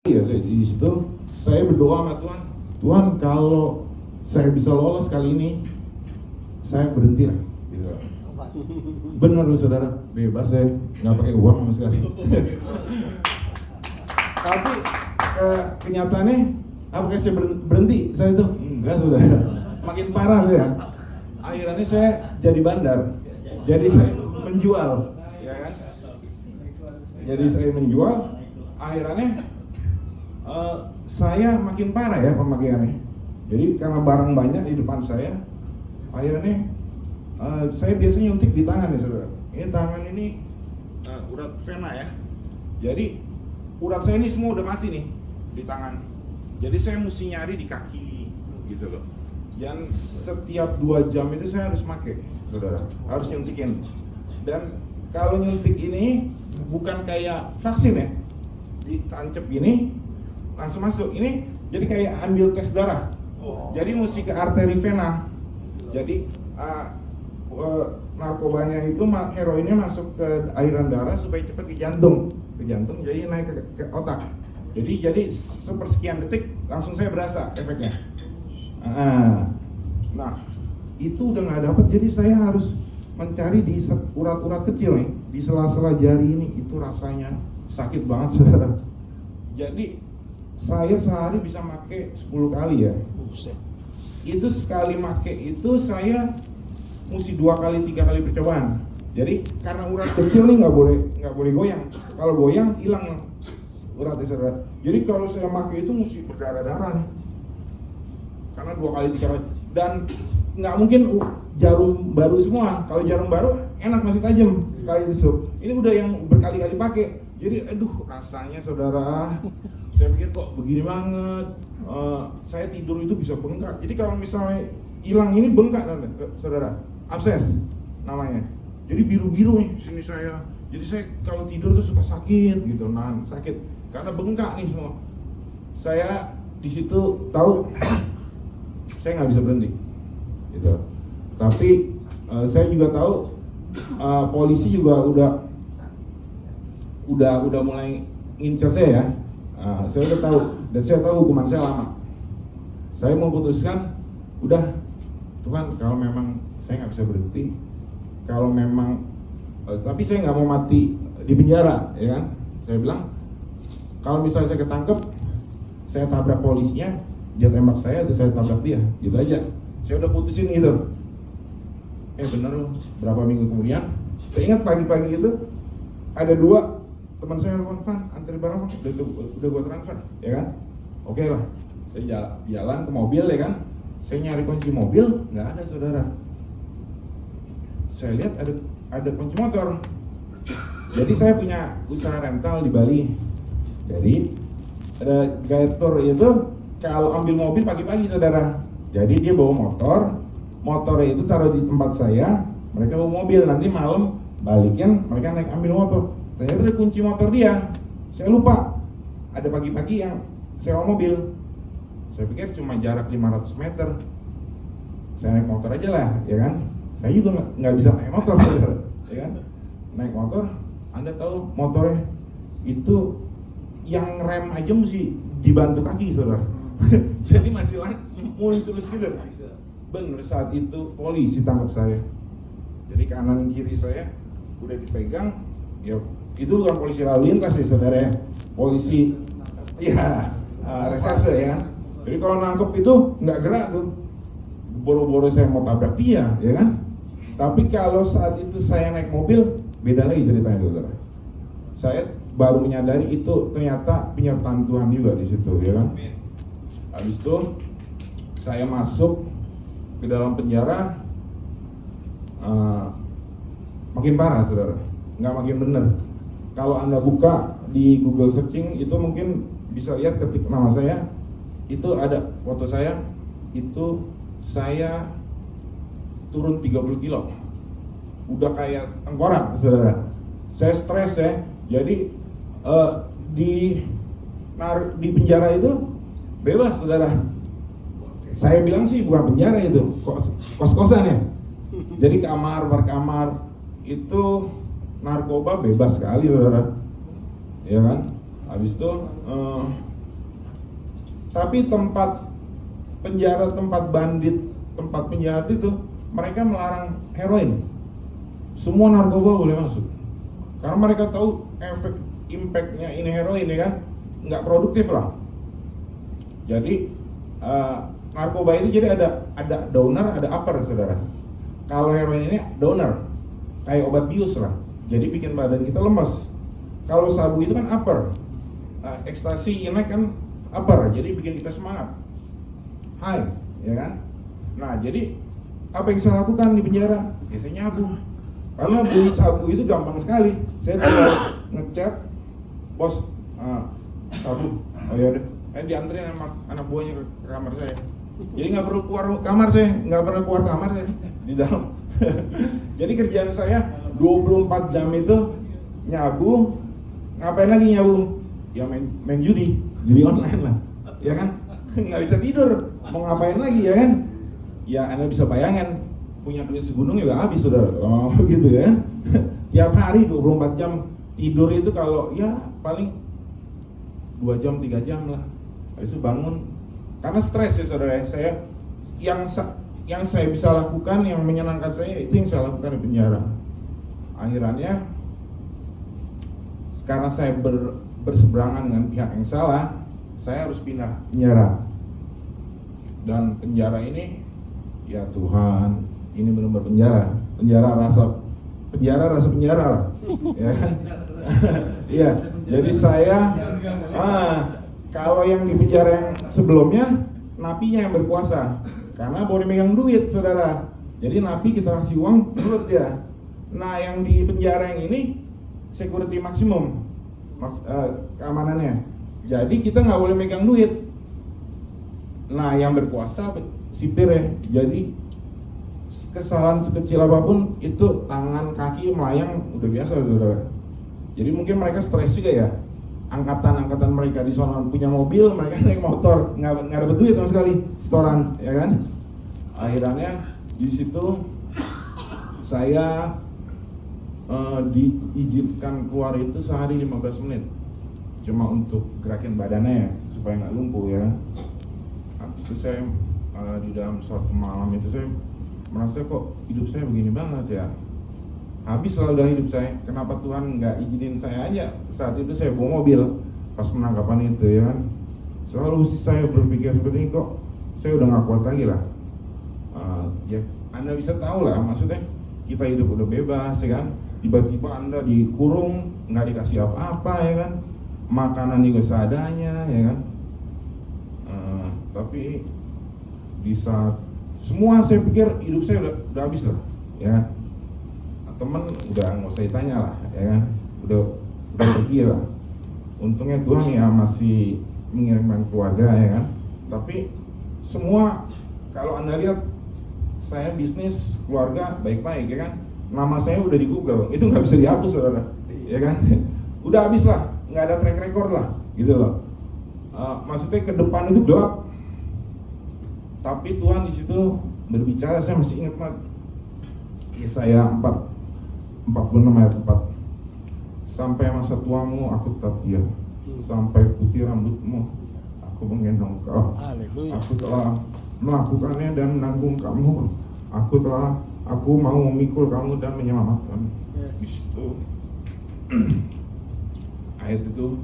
Ya, saya di situ saya berdoa sama Tuhan. Tuhan, kalau saya bisa lolos kali ini, saya berhenti lah. Gitu. Benar loh saudara, bebas saya nggak pakai uang sama sekali. Tapi kenyataannya, apakah saya berhenti? Saya itu enggak saudara, makin parah saya. Akhirnya saya jadi bandar, jadi saya menjual, ya kan? Jadi saya menjual, akhirnya saya makin parah ya pemakaiannya. Jadi karena barang banyak di depan saya, akhirnya saya biasanya nyuntik di tangan ya saudara. Ini tangan ini urat vena ya. Jadi urat saya ini semua udah mati nih di tangan. Jadi saya mesti nyari di kaki gitu loh. Dan setiap 2 jam itu saya harus pakai saudara, harus nyuntikin. Dan kalau nyuntik ini bukan kayak vaksin ya, ditancap gini langsung masuk. Ini jadi kayak ambil tes darah. Jadi mesti ke arteri vena. Jadi narkobanya itu, heroinnya masuk ke aliran darah supaya cepat ke jantung, jadi naik ke otak. Jadi sepersekian detik langsung saya berasa efeknya. Nah itu udah nggak dapet, jadi saya harus mencari di urat-urat kecil nih, di sela-sela jari ini. Itu rasanya sakit banget saudara. Jadi saya sehari bisa make 10 kali ya. Itu sekali make itu saya mesti 2 kali 3 kali percobaan. Jadi karena urat kecil nih nggak boleh goyang. Kalau goyang hilang uratnya saudara. Jadi kalau saya make itu mesti berdarah-darah nih. Karena 2 kali 3 kali. Dan nggak mungkin jarum baru semua. Kalau jarum baru enak, masih tajam sekali tusuk. Ini udah yang berkali-kali pakai. Jadi aduh rasanya saudara, saya pikir kok begini banget. Saya tidur itu bisa bengkak. Jadi kalau misalnya hilang ini bengkak saudara, abses namanya. Jadi biru-biru nih sini saya. Jadi saya kalau tidur tuh suka sakit gitu, nahan sakit karena bengkak nih semua. Saya di situ tahu saya nggak bisa berhenti, gitu. Tapi saya juga tahu polisi juga udah mulai ngincer saya ya. Saya udah tahu, dan saya tahu hukuman saya lama. Saya memutuskan, udah Tuhan, kalau memang saya nggak bisa berhenti, kalau memang tapi saya nggak mau mati di penjara, ya kan? Saya bilang, kalau misalnya saya ketangkep, saya tabrak polisinya, dia tembak saya, atau saya tabrak dia, gitu aja. Saya udah putusin gitu. Bener loh, berapa minggu kemudian, saya ingat pagi-pagi itu ada 2 teman saya telepon, Van, antri barang, udah gua transfer, ya kan? Oke lah, saya jalan ke mobil, ya kan? Saya nyari kunci mobil, nggak ada saudara. Saya lihat ada kunci motor. Jadi saya punya usaha rental di Bali. Jadi ada guide itu kalau ambil mobil pagi-pagi saudara. Jadi dia bawa motornya itu taruh di tempat saya, mereka bawa mobil, nanti malam balikin, mereka naik ambil motor. Ternyata ada kunci motor dia, saya lupa. Ada pagi-pagi yang sewa mobil. Saya pikir cuma jarak 500 meter. Saya naik motor aja lah, ya kan? Saya juga nggak bisa naik motor, ya kan? Naik motor, Anda tahu motornya itu yang rem aja mesti dibantu kaki, saudara. Jadi masih mulai terus gitu. Bener, saat itu polisi tangkap saya. Jadi kanan kiri saya udah dipegang, ya itu bukan polisi lalu lintas ya saudara ya, polisi ya reserse ya kan. Jadi kalau nangkep itu nggak gerak tuh, boro-boro saya mau tabrak dia, ya kan. Tapi kalau saat itu saya naik mobil, beda lagi ceritanya saudara. Saya baru menyadari itu ternyata penyertaan Tuhan juga di situ, ya kan. Habis itu saya masuk ke dalam penjara, makin parah saudara, nggak makin bener. Kalau Anda buka di Google searching itu mungkin bisa lihat, ketik nama saya, itu ada foto saya, itu saya turun 30 kilo, udah kayak tengkorak saudara. Saya stres ya, jadi di penjara itu bebas saudara. Saya bilang sih bukan penjara itu, kos-kosan ya. Jadi kamar per kamar itu narkoba bebas sekali saudara, ya kan. Habis itu Tapi tempat penjara, tempat bandit, tempat penjahat itu mereka melarang heroin. Semua narkoba boleh masuk. Karena mereka tahu efek impactnya ini heroin ya kan, nggak produktif lah. Jadi narkoba itu jadi ada downer, ada upper saudara. Kalau heroin ini downer, kayak obat bius lah. Jadi bikin badan kita lemas. Kalau sabu itu kan upper, ekstasi ini kan upper, jadi bikin kita semangat, high, ya kan? Nah jadi apa yang saya lakukan di penjara? Ya saya nyabu. Karena beli sabu itu gampang sekali. Saya tinggal ngechat, bos, sabu. Oh ya udah, dianterin sama anak buahnya ke kamar saya. Jadi nggak perlu keluar kamar saya, nggak pernah keluar kamar saya di dalam. Jadi kerjaan saya 24 jam itu nyabu. Ngapain lagi nyabu? Ya main judi online lah, ya kan? Nggak bisa tidur, mau ngapain lagi ya kan? Ya Anda bisa bayangin, punya duit segunung ya habis sudah, gitu ya. Tiap hari 24 jam tidur itu kalau ya paling 2 jam 3 jam lah. Habis itu bangun karena stres ya saudara. Saya yang saya bisa lakukan, yang menyenangkan saya itu yang saya lakukan di penjara. Akhirnya karena saya berseberangan dengan pihak yang salah, saya harus pindah penjara. Dan penjara ini, ya Tuhan, ini benar-benar penjara rasa penjara lah, ya kan? Iya, jadi saya, kalau yang di penjara yang sebelumnya, napinya yang berkuasa, karena boleh megang duit, saudara. Jadi napi kita kasih uang, menurut dia. Nah, yang di penjara yang ini, security maksimum, keamanannya. Jadi kita nggak boleh megang duit. Nah, yang berkuasa sipir ya. Jadi kesalahan sekecil apapun itu tangan kaki melayang udah biasa saudara. Jadi mungkin mereka stres juga ya. Angkatan mereka di sana punya mobil, mereka naik motor, nggak dapat duit sama sekali setoran, ya kan? Akhirnya di situ saya diizinkan keluar itu sehari 15 menit cuma untuk gerakin badannya ya, supaya nggak lumpuh ya. Habis itu saya di dalam suatu malam itu saya merasa kok hidup saya begini banget ya, habis lah udah hidup saya. Kenapa Tuhan nggak izinin saya aja saat itu saya bawa mobil pas penangkapan itu ya kan. Selalu saya berpikir seperti ini, kok saya udah nggak kuat lagi lah. Ya Anda bisa tahu lah, maksudnya kita hidup udah bebas ya kan, tiba-tiba Anda dikurung, nggak dikasih apa-apa ya kan, makanan juga seadanya ya kan. Tapi di saat semua saya pikir hidup saya udah habis lah ya kan. Teman udah nggak usah ditanya lah ya kan, udah pergi lah. Untungnya Tuhan ya masih mengirimkan keluarga ya kan. Tapi semua kalau Anda lihat saya bisnis keluarga baik-baik ya kan, nama saya udah di Google, itu nggak bisa dihapus saudara ya kan. Udah habis lah, nggak ada track record lah gitu loh. Maksudnya ke depan itu gelap, tapi Tuhan di situ berbicara. Saya masih ingat banget Yesaya 46 ayat 4, sampai masa tuamu aku tetap dia, sampai putih rambutmu aku menggendong kau. Aku telah melakukannya dan menanggung kamu. Aku mau memikul kamu dan menyelamatkan. Di situ ayat itu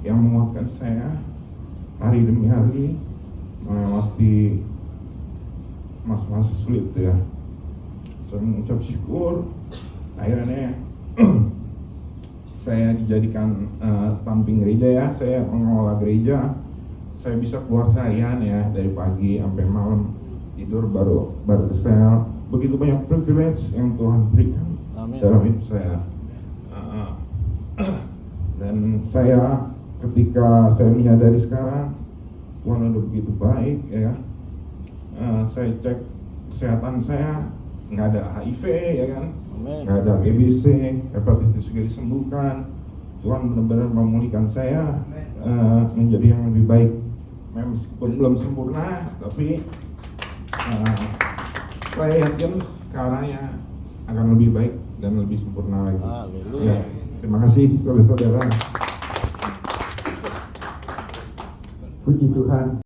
yang menguatkan saya hari demi hari melewati masa-masa sulit ya. Saya mengucap syukur. Akhirnya saya dijadikan tamping gereja ya. Saya mengelola gereja. Saya bisa keluar seharian ya, dari pagi sampai malam, tidur baru ke sel. Begitu banyak privilege yang Tuhan berikan. Amin. Dalam hidup saya. Dan saya ketika saya menyadari sekarang Tuhan udah begitu baik ya. Saya cek kesehatan saya, nggak ada HIV ya kan, nggak ada TBC, hepatitis juga disembuhkan. Tuhan benar-benar memulihkan saya menjadi yang lebih baik. Meskipun belum sempurna, tapi saya yakin caranya akan lebih baik dan lebih sempurna lagi. Ya, terima kasih saudara-saudara. Puji Tuhan.